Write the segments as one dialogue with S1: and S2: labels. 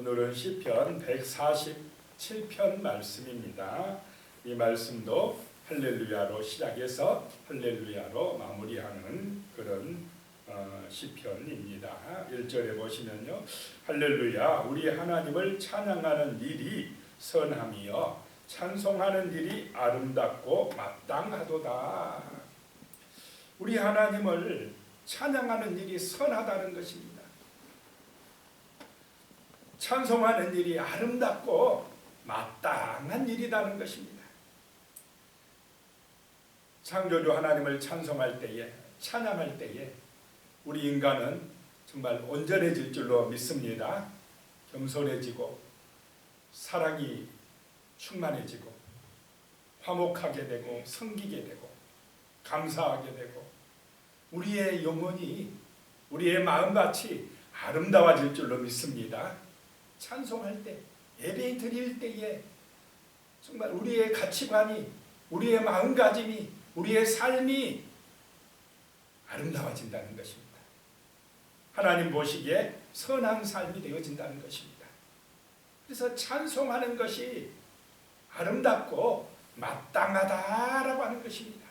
S1: 오늘은 시편 147편 말씀입니다. 이 말씀도 할렐루야로 시작해서 할렐루야로 마무리하는 그런 시편입니다. 1절에 보시면요, 할렐루야, 우리 하나님을 찬양하는 일이 선함이여 찬송하는 일이 아름답고 마땅하도다. 우리 하나님을 찬양하는 일이 선하다는 것입니다. 찬송하는 일이 아름답고 마땅한 일이라는 것입니다. 창조주 하나님을 찬송할 때에, 찬양할 때에 우리 인간은 정말 온전해질 줄로 믿습니다. 겸손해지고 사랑이 충만해지고 화목하게 되고 섬기게 되고 감사하게 되고 우리의 영혼이, 우리의 마음같이 아름다워질 줄로 믿습니다. 찬송할 때, 예배 드릴 때에 정말 우리의 가치관이, 우리의 마음가짐이, 우리의 삶이 아름다워진다는 것입니다. 하나님 보시기에 선한 삶이 되어진다는 것입니다. 그래서 찬송하는 것이 아름답고 마땅하다라고 하는 것입니다.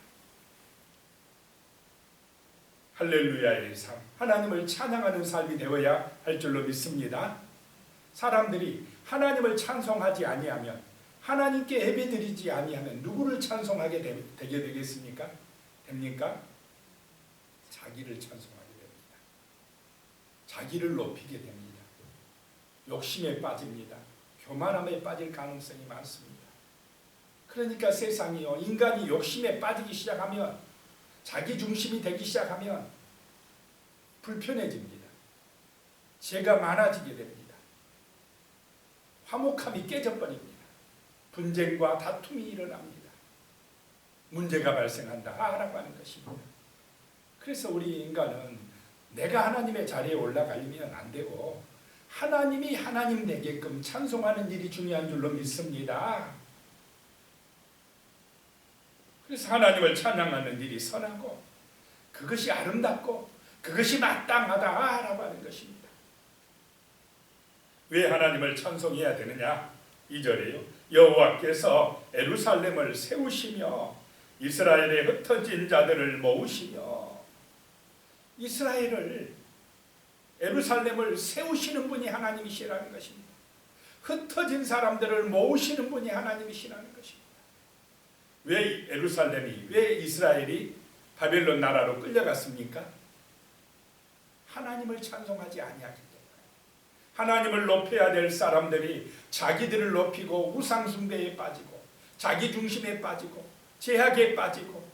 S1: 할렐루야의 삶, 하나님을 찬양하는 삶이 되어야 할 줄로 믿습니다. 사람들이 하나님을 찬송하지 아니하면, 하나님께 예배드리지 아니하면 누구를 찬송하게 되게 되겠습니까? 됩니까? 자기를 찬송하게 됩니다. 자기를 높이게 됩니다. 욕심에 빠집니다. 교만함에 빠질 가능성이 많습니다. 그러니까 세상이요, 인간이 욕심에 빠지기 시작하면, 자기 중심이 되기 시작하면 불편해집니다. 죄가 많아지게 됩니다. 화목함이 깨져버립니다. 분쟁과 다툼이 일어납니다. 문제가 발생한다라고 하는 것입니다. 그래서 우리 인간은 내가 하나님의 자리에 올라가려면 안 되고 하나님이 하나님 되게끔 찬송하는 일이 중요한 줄로 믿습니다. 그래서 하나님을 찬양하는 일이 선하고 그것이 아름답고 그것이 마땅하다라고 하는 것입니다. 왜 하나님을 찬송해야 되느냐? 2절에요. 여호와께서 예루살렘을 세우시며 이스라엘의 흩어진 자들을 모으시며, 이스라엘을, 예루살렘을 세우시는 분이 하나님이시라는 것입니다. 흩어진 사람들을 모으시는 분이 하나님이시라는 것입니다. 왜 예루살렘이, 왜 이스라엘이 바벨론 나라로 끌려갔습니까? 하나님을 찬송하지 아니하기 때문에. 하나님을 높여야 될 사람들이 자기들을 높이고 우상숭배에 빠지고 자기 중심에 빠지고 제약에 빠지고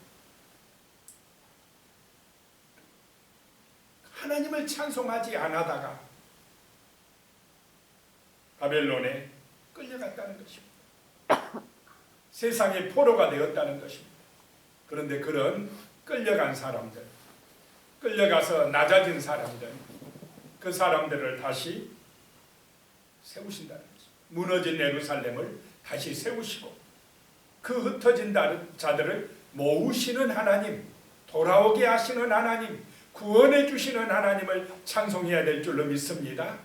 S1: 하나님을 찬송하지 않아다가 바벨론에 끌려갔다는 것입니다. 세상의 포로가 되었다는 것입니다. 그런데 그런 끌려간 사람들, 끌려가서 낮아진 사람들, 그 사람들을 다시 세우신다는 것입니다. 무너진 예루살렘을 다시 세우시고 그 흩어진 자들을 모으시는 하나님, 돌아오게 하시는 하나님, 구원해 주시는 하나님을 찬송해야 될 줄로 믿습니다.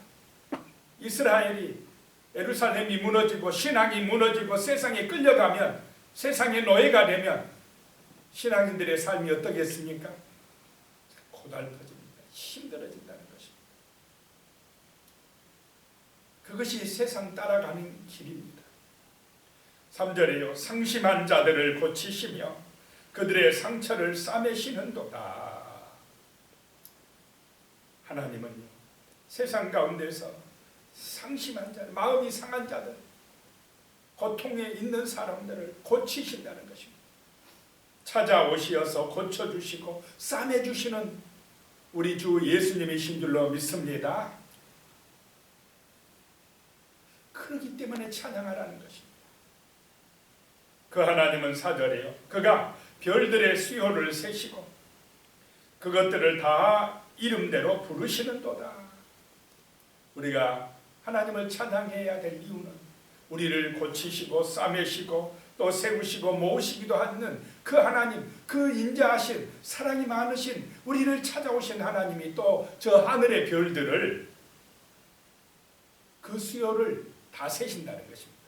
S1: 이스라엘이, 예루살렘이 무너지고 신앙이 무너지고 세상에 끌려가면, 세상의 노예가 되면 신앙인들의 삶이 어떻겠습니까? 고달퍼집니다. 힘들어진다는 것입니다. 그것이 세상 따라가는 길입니다. 3절에요. 상심한 자들을 고치시며 그들의 상처를 싸매시는도다. 하나님은요, 세상 가운데서 상심한 자들, 마음이 상한 자들, 고통에 있는 사람들을 고치신다는 것입니다. 찾아오시어서 고쳐주시고 싸매주시는 우리 주 예수님이신 줄로 믿습니다. 그렇기 때문에 찬양하라는 것입니다. 그 하나님은 4절에요. 그가 별들의 수요를 세시고 그것들을 다 이름대로 부르시는도다. 우리가 하나님을 찬양해야 될 이유는 우리를 고치시고 싸매시고 또 세우시고 모으시기도 하는 그 하나님, 그 인자하신 사랑이 많으신 우리를 찾아오신 하나님이 또 저 하늘의 별들을 그 수요를 다 세신다는 것입니다.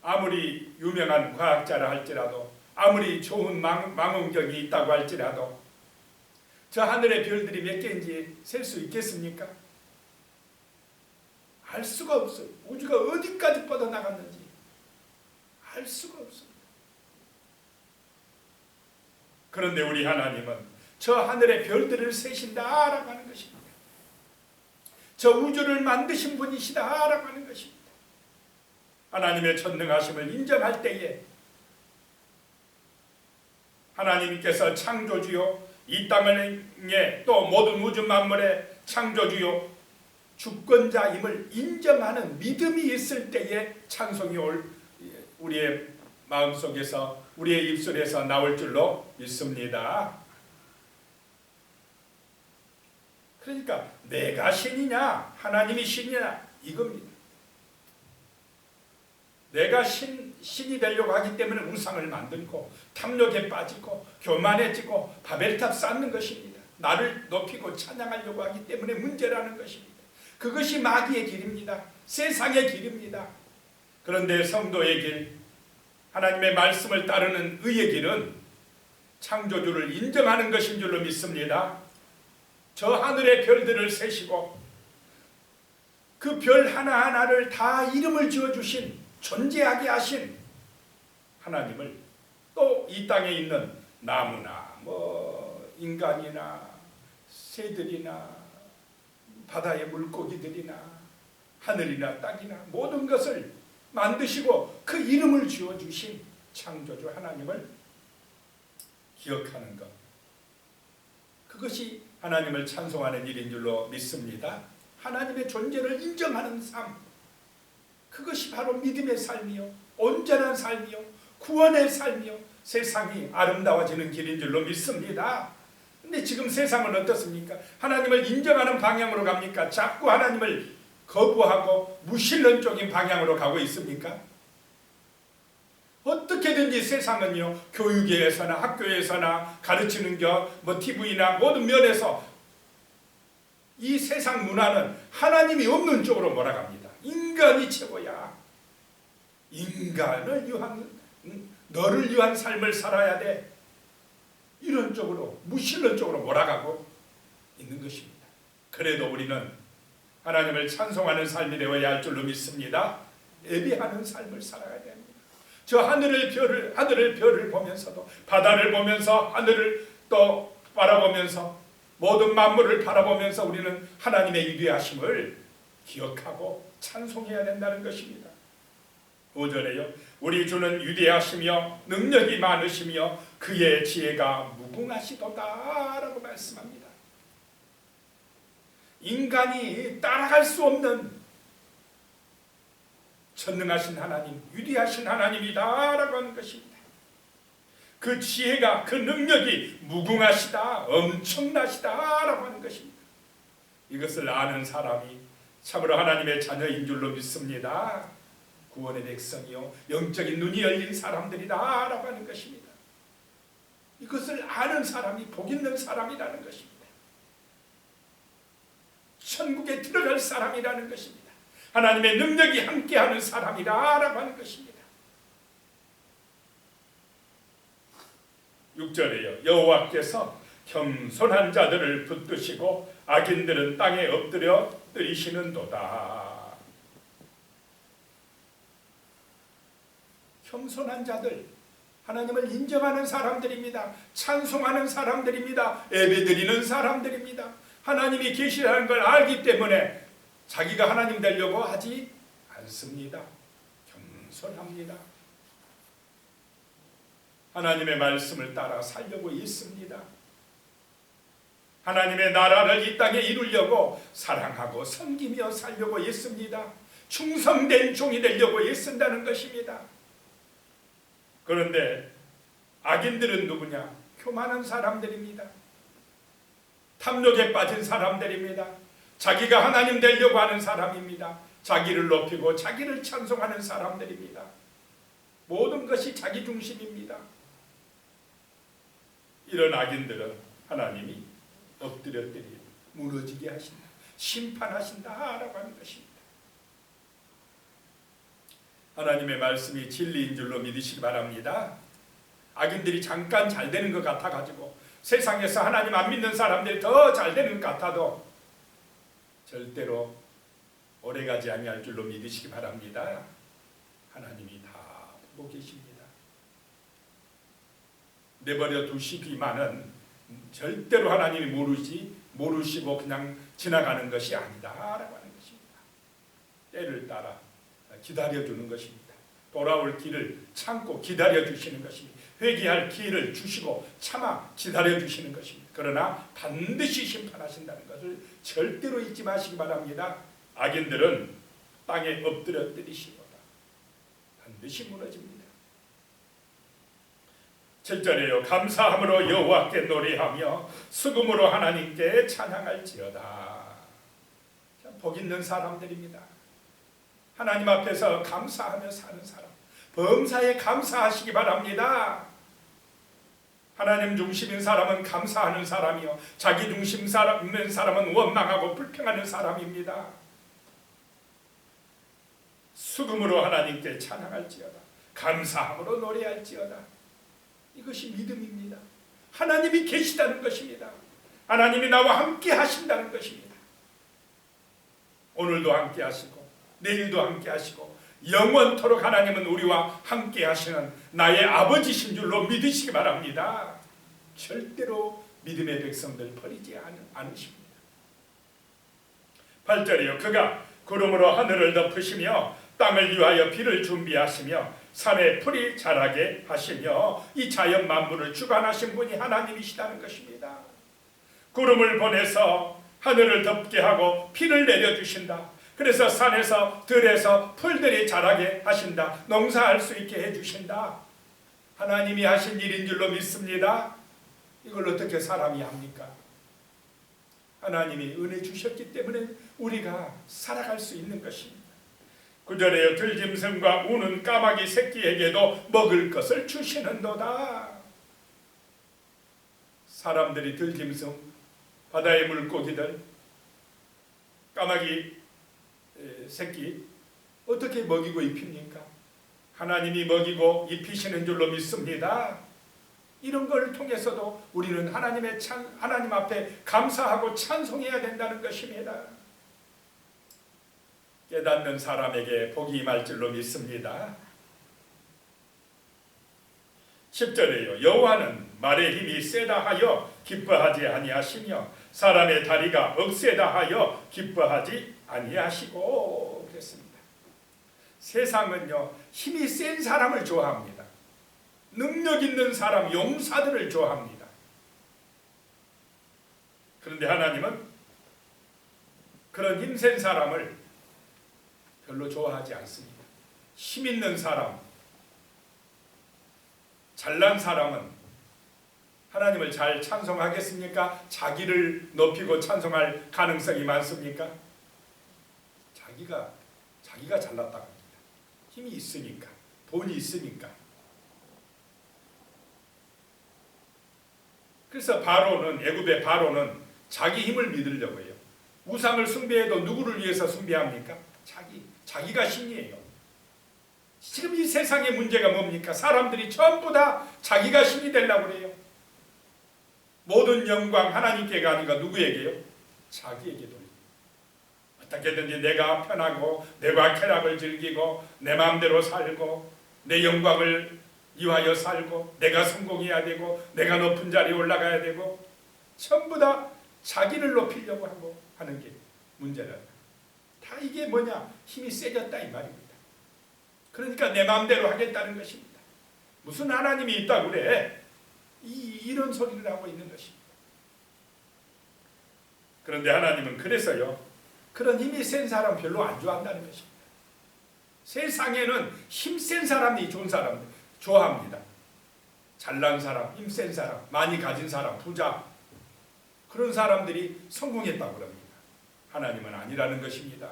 S1: 아무리 유명한 과학자라 할지라도, 아무리 좋은 망원경이 있다고 할지라도 저 하늘의 별들이 몇 개인지 셀 수 있겠습니까? 알 수가 없어요. 우주가 어디까지 뻗어나갔는지 알 수가 없습니다. 그런데 우리 하나님은 저 하늘의 별들을 세신다라고 하는 것입니다. 저 우주를 만드신 분이시다라고 하는 것입니다. 하나님의 전능하심을 인정할 때에 하나님께서 창조주요, 이 땅에 또 모든 우주 만물의 창조주요, 주권자임을 인정하는 믿음이 있을 때에 찬송이 우리의 마음속에서, 우리의 입술에서 나올 줄로 믿습니다. 그러니까 내가 신이냐 하나님이 신이냐 이겁니다. 내가 신이 되려고 하기 때문에 우상을 만들고 탐욕에 빠지고 교만해지고 바벨탑 쌓는 것입니다. 나를 높이고 찬양하려고 하기 때문에 문제라는 것입니다. 그것이 마귀의 길입니다. 세상의 길입니다. 그런데 성도의 길, 하나님의 말씀을 따르는 의의 길은 창조주를 인정하는 것인 줄로 믿습니다. 저 하늘의 별들을 세시고 그 별 하나하나를 다 이름을 지어주신, 존재하게 하신 하나님을, 또 이 땅에 있는 나무나 인간이나 새들이나 바다의 물고기들이나 하늘이나 땅이나 모든 것을 만드시고 그 이름을 지어주신 창조주 하나님을 기억하는 것, 그것이 하나님을 찬송하는 일인 줄로 믿습니다. 하나님의 존재를 인정하는 삶, 그것이 바로 믿음의 삶이요, 온전한 삶이요, 구원의 삶이요, 세상이 아름다워지는 길인 줄로 믿습니다. 근데 지금 세상은 어떻습니까? 하나님을 인정하는 방향으로 갑니까? 자꾸 하나님을 거부하고 무신론적인 방향으로 가고 있습니까? 어떻게든지 세상은요, 교육에서나 학교에서나 가르치는 TV나 모든 면에서 이 세상 문화는 하나님이 없는 쪽으로 몰아갑니다. 인간이 최고야. 인간을 위한, 너를 위한 삶을 살아야 돼. 이런 쪽으로, 무신론 쪽으로 몰아가고 있는 것입니다. 그래도 우리는 하나님을 찬송하는 삶이 되어야 할 줄로 믿습니다. 예배하는 삶을 살아야 됩니다. 저 하늘의 별을 보면서도, 바다를 보면서, 하늘을 또 바라보면서, 모든 만물을 바라보면서 우리는 하나님의 위대하심을 기억하고 찬송해야 된다는 것입니다. 5절에요. 우리 주는 위대하시며 능력이 많으시며 그의 지혜가 무궁하시도다 라고 말씀합니다. 인간이 따라갈 수 없는 전능하신 하나님, 위대하신 하나님이다 라고 하는 것입니다. 그 지혜가, 그 능력이 무궁하시다, 엄청나시다 라고 하는 것입니다. 이것을 아는 사람이 참으로 하나님의 자녀인 줄로 믿습니다. 구원의 백성이요, 영적인 눈이 열린 사람들이다 라고 하는 것입니다. 이것을 아는 사람이 복 있는 사람이라는 것입니다. 천국에 들어갈 사람이라는 것입니다. 하나님의 능력이 함께하는 사람이다 라고 하는 것입니다. 6절에요. 여호와께서 겸손한 자들을 붙드시고 악인들은 땅에 엎드려 뜨리시는도다. 겸손한 자들, 하나님을 인정하는 사람들입니다. 찬송하는 사람들입니다. 예배드리는 사람들입니다. 하나님이 계시라는 걸 알기 때문에 자기가 하나님 되려고 하지 않습니다. 겸손합니다. 하나님의 말씀을 따라 살려고 있습니다. 하나님의 나라를 이 땅에 이루려고 사랑하고 섬기며 살려고 있습니다. 충성된 종이 되려고 애쓴다는 것입니다. 그런데 악인들은 누구냐? 교만한 사람들입니다. 탐욕에 빠진 사람들입니다. 자기가 하나님 되려고 하는 사람입니다. 자기를 높이고 자기를 찬송하는 사람들입니다. 모든 것이 자기 중심입니다. 이런 악인들은 하나님이 엎드려 무너지게 하신다, 심판하신다 라고 하는 것입니다. 하나님의 말씀이 진리인 줄로 믿으시기 바랍니다. 악인들이 잠깐 잘 되는 것 같아가지고 세상에서 하나님 안 믿는 사람들이 더 잘 되는 것 같아도 절대로 오래가지 아니할 줄로 믿으시기 바랍니다. 하나님이 다 보고 계십니다. 내버려 두시기만은 절대로 하나님이 모르시고 그냥 지나가는 것이 아니다라고 하는 것입니다. 때를 따라 기다려주는 것입니다. 돌아올 길을 참고 기다려주시는 것입니다. 회개할 기회를 주시고 참아 기다려주시는 것입니다. 그러나 반드시 심판하신다는 것을 절대로 잊지 마시기 바랍니다. 악인들은 땅에 엎드려 때리시거나 반드시 무너집니다. 7절에요. 감사함으로 여호와께 노래하며 수금으로 하나님께 찬양할지어다. 복 있는 사람들입니다. 하나님 앞에서 감사하며 사는 사람, 범사에 감사하시기 바랍니다. 하나님 중심인 사람은 감사하는 사람이요, 자기 중심인 사람은 원망하고 불평하는 사람입니다. 수금으로 하나님께 찬양할지어다. 감사함으로 노래할지어다. 이것이 믿음입니다. 하나님이 계시다는 것입니다. 하나님이 나와 함께 하신다는 것입니다. 오늘도 함께 하시고 내일도 함께 하시고 영원토록 하나님은 우리와 함께 하시는 나의 아버지신 줄로 믿으시기 바랍니다. 절대로 믿음의 백성들 버리지 않으십니다. 8절이요. 그가 구름으로 하늘을 덮으시며 땅을 위하여 비를 준비하시며 산에 풀이 자라게 하시며 이 자연 만물을 주관하신 분이 하나님이시다는 것입니다. 구름을 보내서 하늘을 덮게 하고 비를 내려주신다. 그래서 산에서 들에서 풀들이 자라게 하신다. 농사할 수 있게 해주신다. 하나님이 하신 일인 줄로 믿습니다. 이걸 어떻게 사람이 합니까? 하나님이 은혜 주셨기 때문에 우리가 살아갈 수 있는 것입니다. 9절에요. 들짐승과 우는 까마귀 새끼에게도 먹을 것을 주시는도다. 사람들이 들짐승, 바다의 물고기들, 까마귀 새끼 어떻게 먹이고 입힙니까? 하나님이 먹이고 입히시는 줄로 믿습니다. 이런 걸 통해서도 우리는 하나님 앞에 감사하고 찬송해야 된다는 것입니다. 깨닫는 사람에게 복이 임할 줄로 믿습니다. 10절에요. 여호와는 말의 힘이 세다 하여 기뻐하지 아니하시며 사람의 다리가 억세다 하여 기뻐하지 아니하시고 그랬습니다. 세상은요, 힘이 센 사람을 좋아합니다. 능력 있는 사람, 용사들을 좋아합니다. 그런데 하나님은 그런 힘센 사람을 별로 좋아하지 않습니다. 힘 있는 사람, 잘난 사람은 하나님을 잘 찬송하겠습니까? 자기를 높이고 찬송할 가능성이 많습니까? 자기가 잘났다고 합니다. 힘이 있으니까, 돈이 있으니까. 그래서 애굽의 바로는 자기 힘을 믿으려고 해요. 우상을 숭배해도 누구를 위해서 숭배합니까? 자기가 신이에요. 지금 이 세상의 문제가 뭡니까? 사람들이 전부 다 자기가 신이 되려고 그래요. 모든 영광 하나님께가 아니라 누구에게요? 자기에게 돌립니다. 어떻게든지 내가 편하고 내가 쾌락을 즐기고 내 마음대로 살고 내 영광을 위하여 살고 내가 성공해야 되고 내가 높은 자리에 올라가야 되고 전부 다 자기를 높이려고 하고 하는 게 문제라. 다 이게 뭐냐? 힘이 세졌다 이 말입니다. 그러니까 내 마음대로 하겠다는 것입니다. 무슨 하나님이 있다고 그래? 이런 소리를 하고 있는 것입니다. 그런데 하나님은 그래서요, 그런 힘이 센 사람 별로 안 좋아한다는 것입니다. 세상에는 힘센 사람이 좋은 사람들 좋아합니다. 잘난 사람, 힘센 사람, 많이 가진 사람, 부자, 그런 사람들이 성공했다고 합니다. 하나님은 아니라는 것입니다.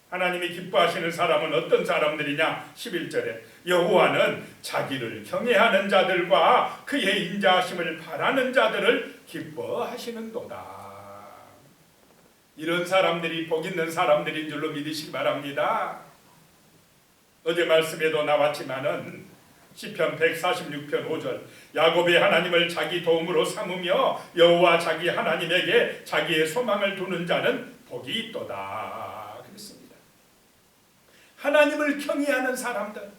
S1: 하나님이 기뻐하시는 사람은 어떤 사람들이냐? 11절에 여호와는 자기를 경외하는 자들과 그의 인자하심을 바라는 자들을 기뻐하시는도다. 이런 사람들이 복 있는 사람들인 줄로 믿으시기 바랍니다. 어제 말씀에도 나왔지만은 시편 146편 5절 야곱의 하나님을 자기 도움으로 삼으며 여호와 자기 하나님에게 자기의 소망을 두는 자는 복이 있도다 그랬습니다. 하나님을 경외하는 사람들,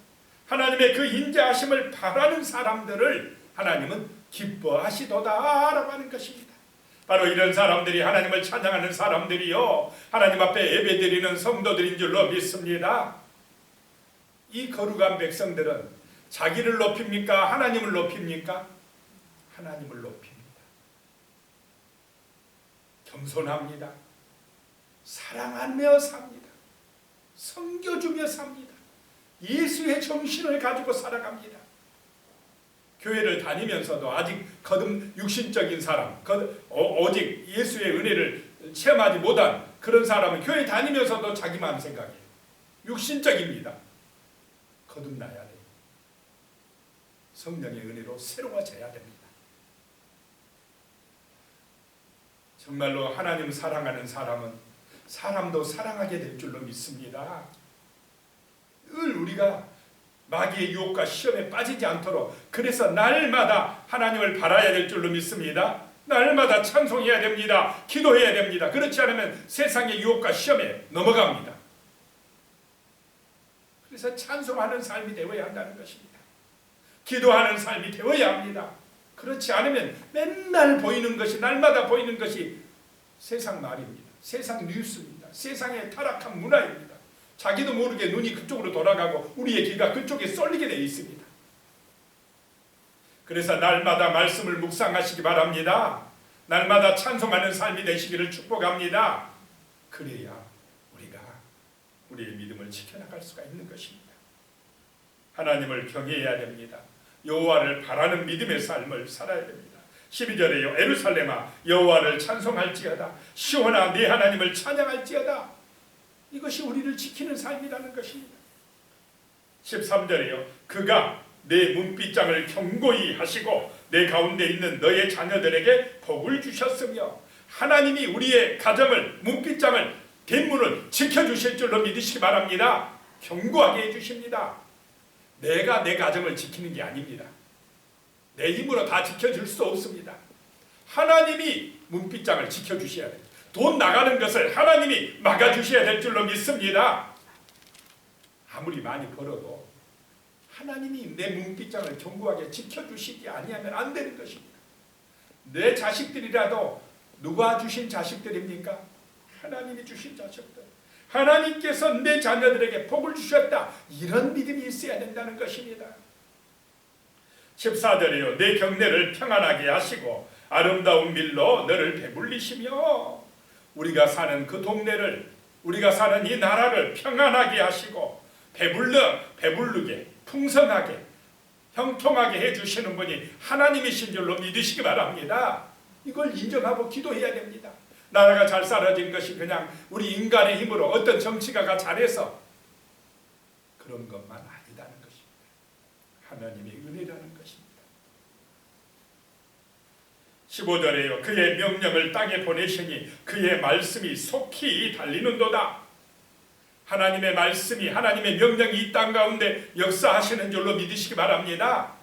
S1: 하나님의 그 인자하심을 바라는 사람들을 하나님은 기뻐하시도다 라고 하는 것입니다. 바로 이런 사람들이 하나님을 찬양하는 사람들이요 하나님 앞에 예배드리는 성도들인 줄로 믿습니다. 이 거룩한 백성들은 자기를 높입니까? 하나님을 높입니까? 하나님을 높입니다. 겸손합니다. 사랑하며 삽니다. 섬겨주며 삽니다. 예수의 정신을 가지고 살아갑니다. 교회를 다니면서도 아직 거듭 육신적인 사람, 오직 예수의 은혜를 체험하지 못한 그런 사람은 교회 다니면서도 자기만 생각해요. 육신적입니다. 거듭나야 돼요. 성령의 은혜로 새로워져야 됩니다. 정말로 하나님 사랑하는 사람은 사람도 사랑하게 될 줄로 믿습니다. 늘 우리가 마귀의 유혹과 시험에 빠지지 않도록 그래서 날마다 하나님을 바라야 될 줄로 믿습니다. 날마다 찬송해야 됩니다. 기도해야 됩니다. 그렇지 않으면 세상의 유혹과 시험에 넘어갑니다. 그래서 찬송하는 삶이 되어야 한다는 것입니다. 기도하는 삶이 되어야 합니다. 그렇지 않으면 맨날 보이는 것이 날마다 보이는 것이 세상 말입니다. 세상 뉴스입니다. 세상의 타락한 문화입니다. 자기도 모르게 눈이 그쪽으로 돌아가고 우리의 귀가 그쪽에 쏠리게 되어 있습니다. 그래서 날마다 말씀을 묵상하시기 바랍니다. 날마다 찬송하는 삶이 되시기를 축복합니다. 그래야 우리가 우리의 믿음을 지켜나갈 수가 있는 것입니다. 하나님을 경외해야 됩니다. 여호와를 바라는 믿음의 삶을 살아야 됩니다. 12절에요. 예루살렘아 여호와를 찬송할지어다. 시온아 네 하나님을 찬양할지어다. 이것이 우리를 지키는 삶이라는 것입니다. 13절에요. 그가 내 문빗장을 견고히 하시고 내 가운데 있는 너의 자녀들에게 복을 주셨으며 하나님이 우리의 가정을 문빗장을 대문을 지켜주실 줄로 믿으시기 바랍니다. 견고하게 해주십니다. 내가 내 가정을 지키는 게 아닙니다. 내 힘으로 다 지켜줄 수 없습니다. 하나님이 문빗장을 지켜주셔야 돼요. 돈 나가는 것을 하나님이 막아주셔야 될 줄로 믿습니다. 아무리 많이 벌어도 하나님이 내 문빗장을 견고하게 지켜주시지 아니하면 안 되는 것입니다. 내 자식들이라도 누가 주신 자식들입니까? 하나님이 주신 자식들. 하나님께서 내 자녀들에게 복을 주셨다. 이런 믿음이 있어야 된다는 것입니다. 14절에요. 내 경내를 평안하게 하시고 아름다운 밀로 너를 배불리시며 우리가 사는 그 동네를 우리가 사는 이 나라를 평안하게 하시고 배부르게 풍성하게 형통하게 해주시는 분이 하나님이신 줄로 믿으시기 바랍니다. 이걸 인정하고 기도해야 됩니다. 나라가 잘 살아진 것이 그냥 우리 인간의 힘으로 어떤 정치가가 잘해서 그런 것만 아니다는 것입니다. 하나님의 은혜라는 것입니다. 15절에요. 그의 명령을 땅에 보내시니 그의 말씀이 속히 달리는도다. 하나님의 말씀이 하나님의 명령이 이 땅 가운데 역사하시는 줄로 믿으시기 바랍니다.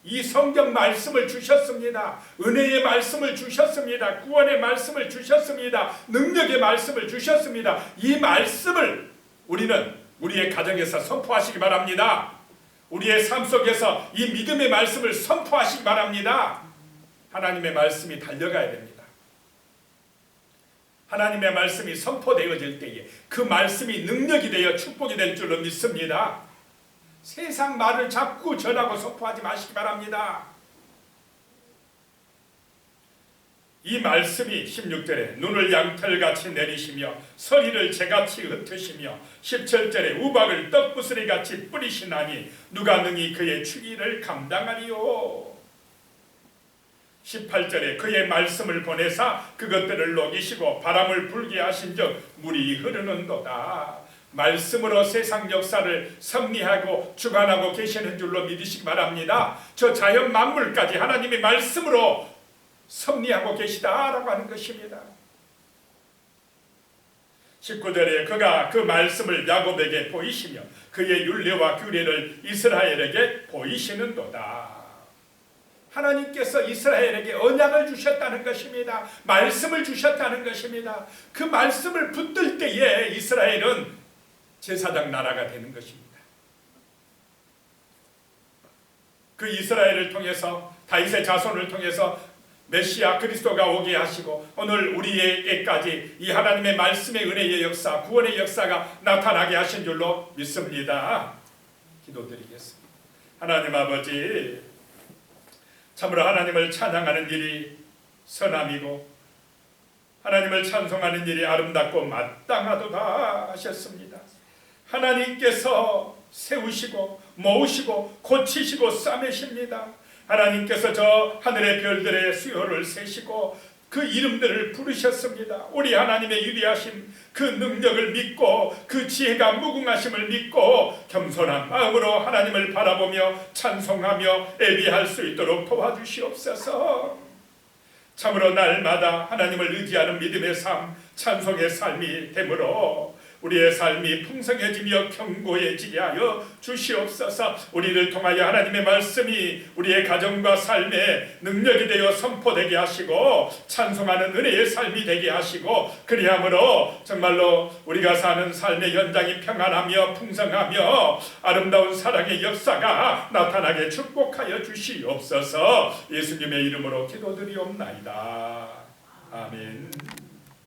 S1: 이 성경 말씀을 주셨습니다. 은혜의 말씀을 주셨습니다. 구원의 말씀을 주셨습니다. 능력의 말씀을 주셨습니다. 이 말씀을 우리는 우리의 가정에서 선포하시기 바랍니다. 우리의 삶 속에서 이 믿음의 말씀을 선포하시기 바랍니다. 하나님의 말씀이 달려가야 됩니다. 하나님의 말씀이 선포되어질 때에 그 말씀이 능력이 되어 축복이 될 줄로 믿습니다. 세상 말을 자꾸 전하고 선포하지 마시기 바랍니다. 이 말씀이 16절에 눈을 양털같이 내리시며 서리를 재같이 흩으시며 17절에 우박을 떡부스리같이 뿌리시나니 누가 능히 그의 추기를 감당하리요. 18절에 그의 말씀을 보내사 그것들을 녹이시고 바람을 불게 하신즉 물이 흐르는도다. 말씀으로 세상 역사를 섭리하고 주관하고 계시는 줄로 믿으시기 바랍니다. 저 자연 만물까지 하나님의 말씀으로 섭리하고 계시다라고 하는 것입니다. 19절에 그가 그 말씀을 야곱에게 보이시며 그의 율례와 규례를 이스라엘에게 보이시는도다. 하나님께서 이스라엘에게 언약을 주셨다는 것입니다. 말씀을 주셨다는 것입니다. 그 말씀을 붙들 때에 이스라엘은 제사장 나라가 되는 것입니다. 그 이스라엘을 통해서 다윗의 자손을 통해서 메시아 그리스도가 오게 하시고 오늘 우리에게까지 이 하나님의 말씀의 은혜의 역사, 구원의 역사가 나타나게 하신 줄로 믿습니다. 기도드리겠습니다. 하나님 아버지, 참으로 하나님을 찬양하는 일이 선함이고 하나님을 찬송하는 일이 아름답고 마땅하도다 하셨습니다. 하나님께서 세우시고 모으시고 고치시고 싸매십니다. 하나님께서 저 하늘의 별들의 수요를 세시고 그 이름들을 부르셨습니다. 우리 하나님의 위대하심, 그 능력을 믿고 그 지혜가 무궁하심을 믿고 겸손한 마음으로 하나님을 바라보며 찬송하며 예비할 수 있도록 도와주시옵소서. 참으로 날마다 하나님을 의지하는 믿음의 삶, 찬송의 삶이 되므로 우리의 삶이 풍성해지며 견고해지게 하여 주시옵소서. 우리를 통하여 하나님의 말씀이 우리의 가정과 삶에 능력이 되어 선포되게 하시고 찬송하는 은혜의 삶이 되게 하시고 그리함으로 정말로 우리가 사는 삶의 연장이 평안하며 풍성하며 아름다운 사랑의 역사가 나타나게 축복하여 주시옵소서. 예수님의 이름으로 기도드리옵나이다. 아멘.